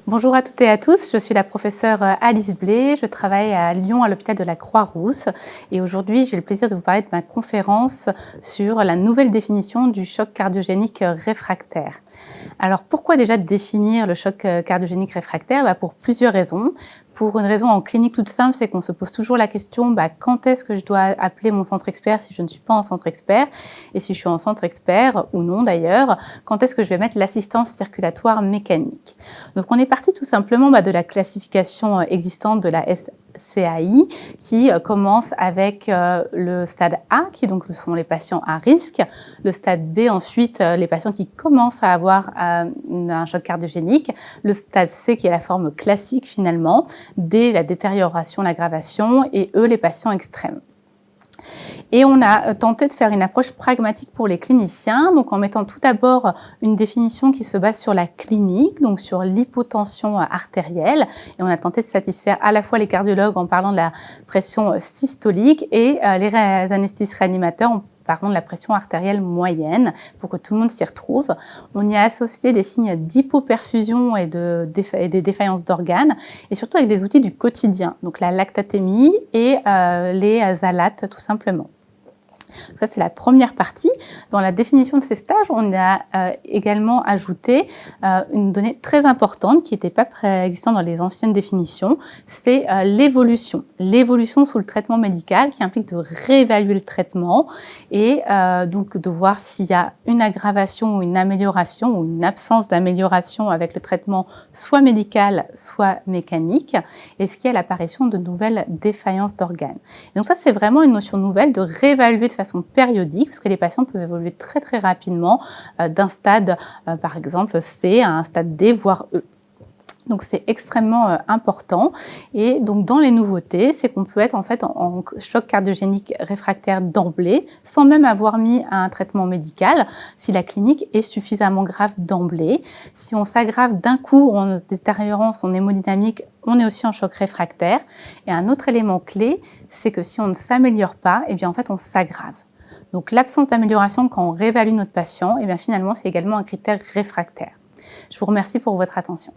Bonjour à toutes et à tous, je suis la professeure Alice Blé, je travaille à Lyon à l'hôpital de la Croix-Rousse et aujourd'hui j'ai le plaisir de vous parler de ma conférence sur la nouvelle définition du choc cardiogénique réfractaire. Alors pourquoi déjà définir le choc cardiogénique réfractaire? Pour plusieurs raisons. Pour une raison en clinique toute simple, c'est qu'on se pose toujours la question quand est-ce que je dois appeler mon centre expert si je ne suis pas en centre expert, et si je suis en centre expert ou non d'ailleurs, quand est-ce que je vais mettre l'assistance circulatoire mécanique. Donc on est parti tout simplement de la classification existante de la SCAI qui commence avec le stade A, qui donc sont les patients à risque, le stade B ensuite les patients qui commencent à avoir un choc cardiogénique, le stade C qui est la forme classique finalement, D la détérioration, l'aggravation et E les patients extrêmes. Et on a tenté de faire une approche pragmatique pour les cliniciens, donc en mettant tout d'abord une définition qui se base sur la clinique, donc sur l'hypotension artérielle. Et on a tenté de satisfaire à la fois les cardiologues en parlant de la pression systolique et les anesthésistes réanimateurs en parlant de la pression artérielle moyenne, pour que tout le monde s'y retrouve. On y a associé des signes d'hypoperfusion et des défaillances d'organes, et surtout avec des outils du quotidien, donc la lactatémie et les alates tout simplement. Ça, c'est la première partie. Dans la définition de ces stages, on a également ajouté une donnée très importante qui n'était pas préexistante dans les anciennes définitions, c'est l'évolution. L'évolution sous le traitement médical qui implique de réévaluer le traitement et donc de voir s'il y a une aggravation ou une amélioration ou une absence d'amélioration avec le traitement soit médical, soit mécanique, et ce qui est l'apparition de nouvelles défaillances d'organes. Donc ça, c'est vraiment une notion nouvelle de réévaluer de façon périodique, parce que les patients peuvent évoluer très très rapidement d'un stade, par exemple C, à un stade D, voire E. Donc c'est extrêmement important. Et donc dans les nouveautés, c'est qu'on peut être en fait en choc cardiogénique réfractaire d'emblée, sans même avoir mis un traitement médical, si la clinique est suffisamment grave d'emblée. Si on s'aggrave d'un coup en détériorant son hémodynamique, on est aussi en choc réfractaire. Et un autre élément clé, c'est que si on ne s'améliore pas, en fait on s'aggrave. Donc l'absence d'amélioration quand on réévalue notre patient, finalement c'est également un critère réfractaire. Je vous remercie pour votre attention.